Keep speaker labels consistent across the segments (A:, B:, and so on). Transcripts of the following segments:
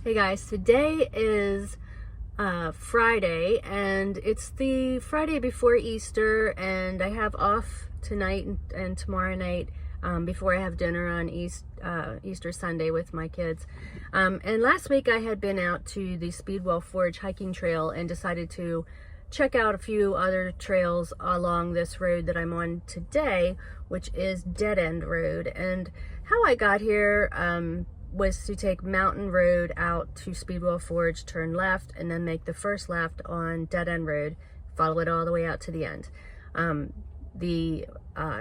A: Hey guys, today is Friday, and it's the Friday before Easter, and I have off tonight and tomorrow night before I have dinner on Easter Sunday with my kids. And last week I had been out to the Speedwell Forge hiking trail and decided to check out a few other trails along this road that I'm on today, which is Dead End Road. And how I got here was to take Mountain Road out to Speedwell Forge, turn left, and then make the first left on Dead End Road, follow it all the way out to the end. The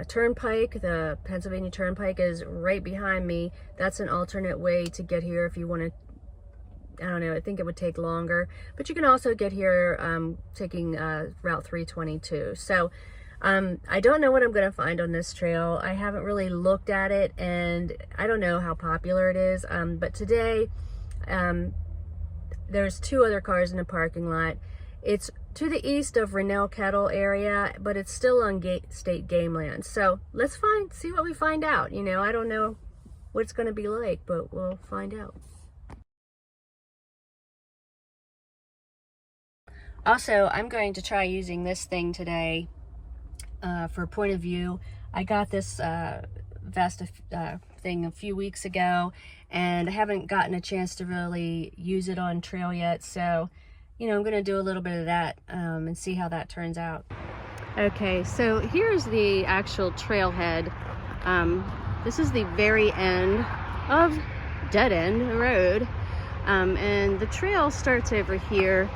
A: turnpike, the Pennsylvania Turnpike, is right behind me. That's an alternate way to get here if you want to. I don't know, I think it would take longer, but you can also get here taking Route 322. So I don't know what I'm going to find on this trail. I haven't really looked at it, and I don't know how popular it is. But today, there's two other cars in the parking lot. It's to the east of Rennell Kettle area, but it's still on state game land. So let's see what we find out. You know, I don't know what it's going to be like, but we'll find out. Also, I'm going to try using this thing today for point of view. I got this vest thing a few weeks ago, and I haven't gotten a chance to really use it on trail yet. So, you know, I'm going to do a little bit of that and see how that turns out. Okay, so here's the actual trailhead. This is the very end of Dead End Road, and the trail starts over here.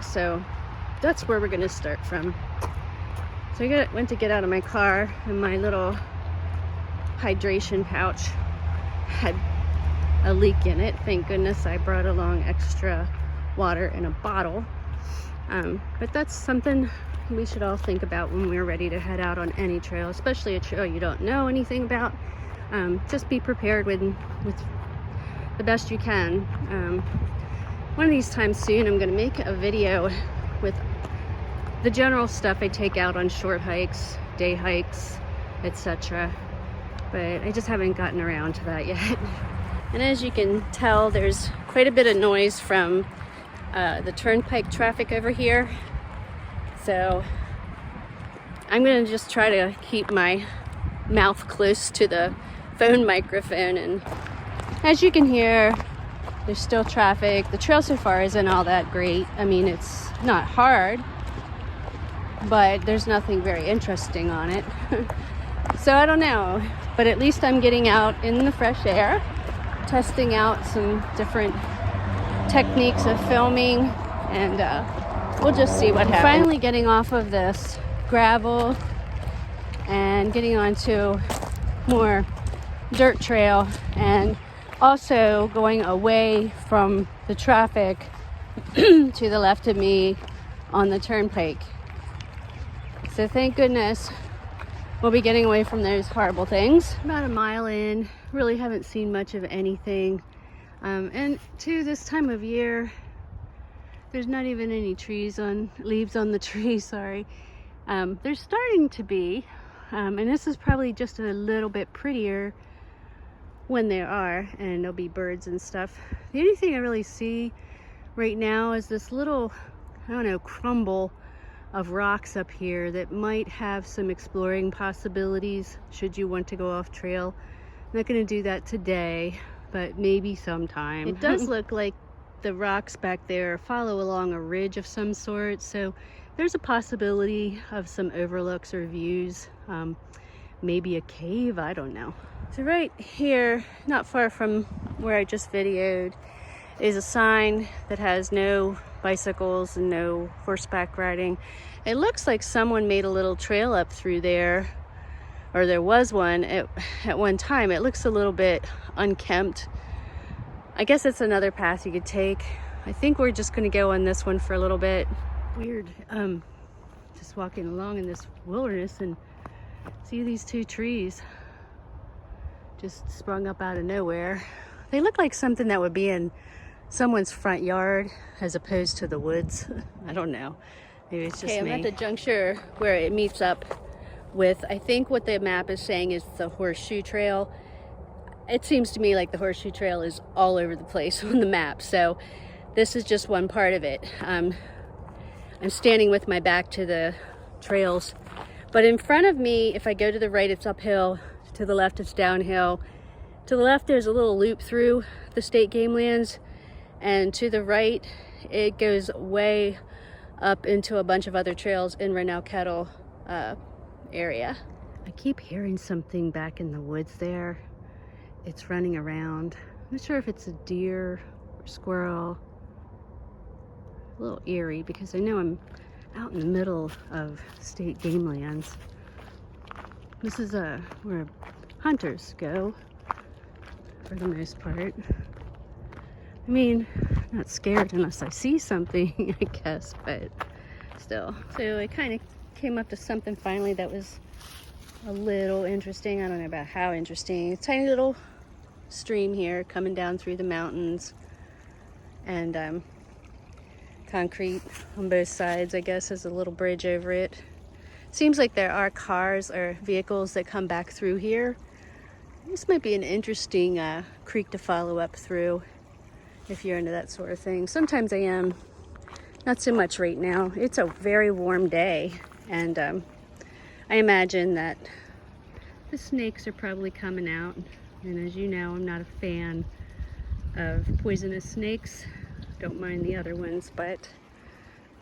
A: So that's where we're going to start from. So I went to get out of my car, and my little hydration pouch had a leak in it. Thank goodness I brought along extra water in a bottle. But that's something we should all think about when we're ready to head out on any trail, especially a trail you don't know anything about. Just be prepared with the best you can. One of these times soon, I'm going to make a video with the general stuff I take out on short hikes, day hikes, etc. But I just haven't gotten around to that yet. And as you can tell, there's quite a bit of noise from the turnpike traffic over here. So I'm going to just try to keep my mouth close to the phone microphone. And as you can hear, there's still traffic. The trail so far isn't all that great. I mean, it's not hard, but there's nothing very interesting on it. So I don't know, but at least I'm getting out in the fresh air, testing out some different techniques of filming, and we'll just see what happens. Finally getting off of this gravel and getting onto more dirt trail, and also going away from the traffic to the left of me on the turnpike. So thank goodness we'll be getting away from those horrible things. About a mile in, really haven't seen much of anything. And to this time of year, there's not even any leaves on the trees, sorry. There's starting to be, and this is probably just a little bit prettier when there are, and there'll be birds and stuff. The only thing I really see right now is this little, I don't know, crumble of rocks up here that might have some exploring possibilities should you want to go off trail. I'm not going to do that today, but maybe sometime. It does look like the rocks back there follow along a ridge of some sort, so there's a possibility of some overlooks or views. Maybe a cave, I don't know. So right here, not far from where I just videoed, is a sign that has no bicycles and no horseback riding. It looks like someone made a little trail up through there, or there was one at one time. It looks a little bit unkempt. I guess it's another path you could take. I think we're just going to go on this one for a little bit. Weird, just walking along in this wilderness and see these two trees just sprung up out of nowhere. They look like something that would be in someone's front yard as opposed to the woods. I don't know. Maybe it's just me. I'm at the juncture where it meets up with, I think what the map is saying is the Horseshoe Trail. it seems to me like the Horseshoe Trail is all over the place on the map. So this is just one part of it. I'm standing with my back to the trails, but in front of me, if I go to the right, it's uphill. To the left, it's downhill. To the left, there's a little loop through the state game lands, and to the right, it goes way up into a bunch of other trails in Renau Kettle area. I keep hearing something back in the woods there. It's running around. I'm not sure if it's a deer or squirrel. A little eerie because I know I'm out in the middle of state game lands. This is where hunters go for the most part. I mean, I'm not scared unless I see something, I guess, but still. So I kind of came up to something finally that was a little interesting. I don't know about how interesting. A tiny little stream here coming down through the mountains, and concrete on both sides. I guess there's a little bridge over it. Seems like there are cars or vehicles that come back through here. This might be an interesting creek to follow up through if you're into that sort of thing. Sometimes I am, not so much right now. It's a very warm day, and I imagine that the snakes are probably coming out. And as you know, I'm not a fan of poisonous snakes. Don't mind the other ones, but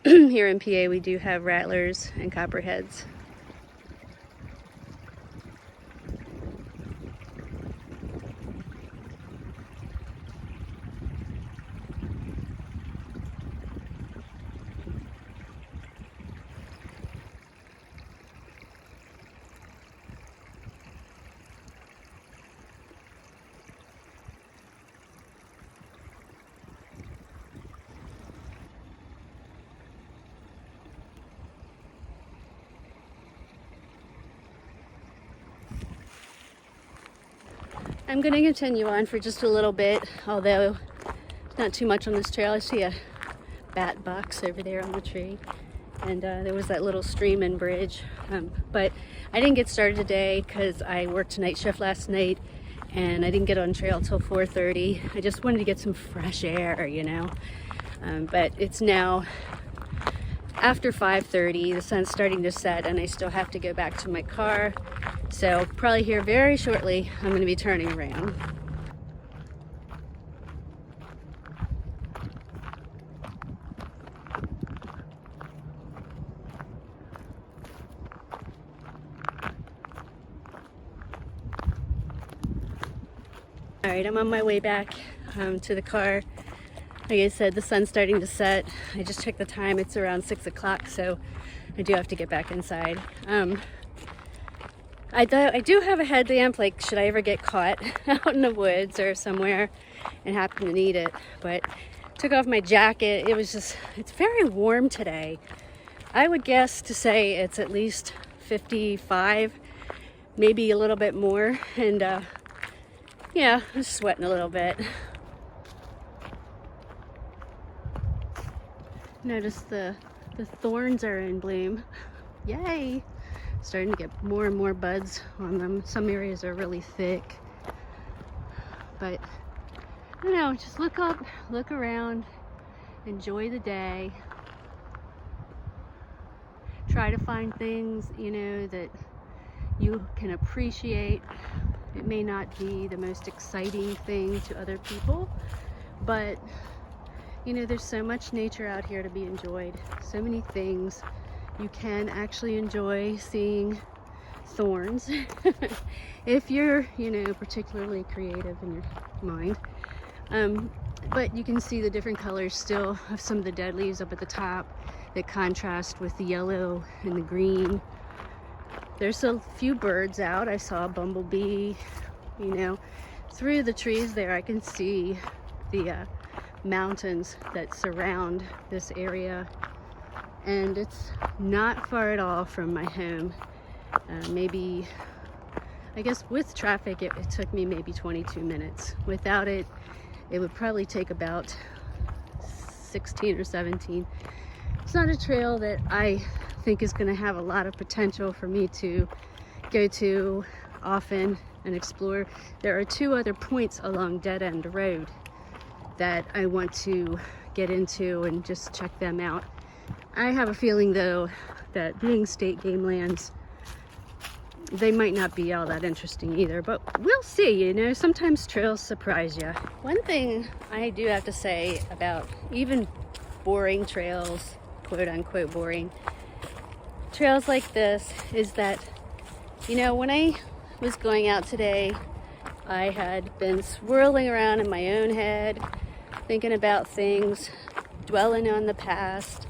A: here in PA we do have rattlers and copperheads. I'm going to continue on for just a little bit, although not too much on this trail. I see a bat box over there on the tree, and there was that little stream and bridge, but I didn't get started today because I worked night shift last night and I didn't get on trail till 4:30. I just wanted to get some fresh air, you know, but it's now after 5:30. The sun's starting to set and I still have to go back to my car. So probably here very shortly, I'm going to be turning around. All right, I'm on my way back to the car. Like I said, the sun's starting to set. I just checked the time. It's around 6 o'clock, so I do have to get back inside. I do have a headlamp, like should I ever get caught out in the woods or somewhere and happen to need it. But took off my jacket. It's very warm today. I would guess to say it's at least 55, maybe a little bit more. And yeah, I'm sweating a little bit. Notice the thorns are in bloom. Yay! Starting to get more and more buds on them. Some areas are really thick, but I don't know, just look up, look around, enjoy the day. Try to find things, you know, that you can appreciate. It may not be the most exciting thing to other people, but you know, there's so much nature out here to be enjoyed. So many things. You can actually enjoy seeing thorns if you're, you know, particularly creative in your mind. But you can see the different colors still of some of the dead leaves up at the top that contrast with the yellow and the green. There's a few birds out. I saw a bumblebee, you know. Through the trees there I can see the mountains that surround this area, and it's not far at all from my home. Maybe, I guess with traffic it took me maybe 22 minutes. Without it, it would probably take about 16 or 17. It's not a trail that I think is going to have a lot of potential for me to go to often. and explore. There are 2 other points along Dead End Road that I want to get into and just check them out. I have a feeling though that being state game lands, they might not be all that interesting either, but we'll see. You know, sometimes trails surprise you. One thing I do have to say about even boring trails, quote unquote boring trails like this, is that, you know, when I was going out today, I had been swirling around in my own head, thinking about things, dwelling on the past.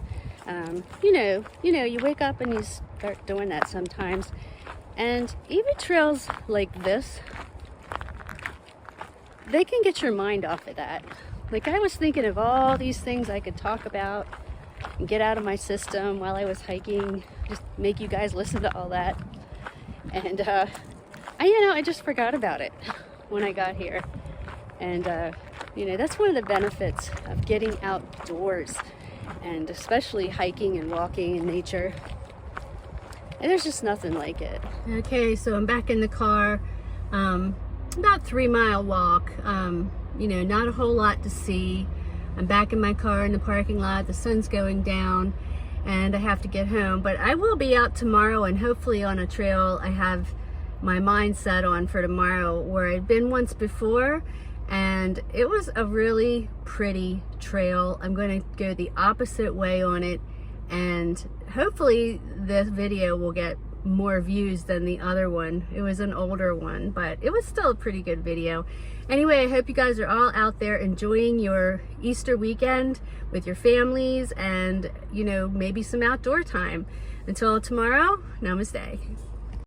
A: You wake up and you start doing that sometimes. And even trails like this, they can get your mind off of that. Like, I was thinking of all these things I could talk about and get out of my system while I was hiking, just make you guys listen to all that. And I just forgot about it when I got here. And that's one of the benefits of getting outdoors, and especially hiking and walking in nature. And there's just nothing like it. Okay, so I'm back in the car. About 3-mile walk. Not a whole lot to see. I'm back in my car in the parking lot. The sun's going down and I have to get home. But I will be out tomorrow, and hopefully on a trail I have my mind set on for tomorrow, where I'd been once before and it was a really pretty trail. I'm going to go the opposite way on it, and hopefully this video will get more views than the other one. It was an older one, but it was still a pretty good video. Anyway, I hope you guys are all out there enjoying your Easter weekend with your families and, maybe some outdoor time. Until tomorrow, namaste.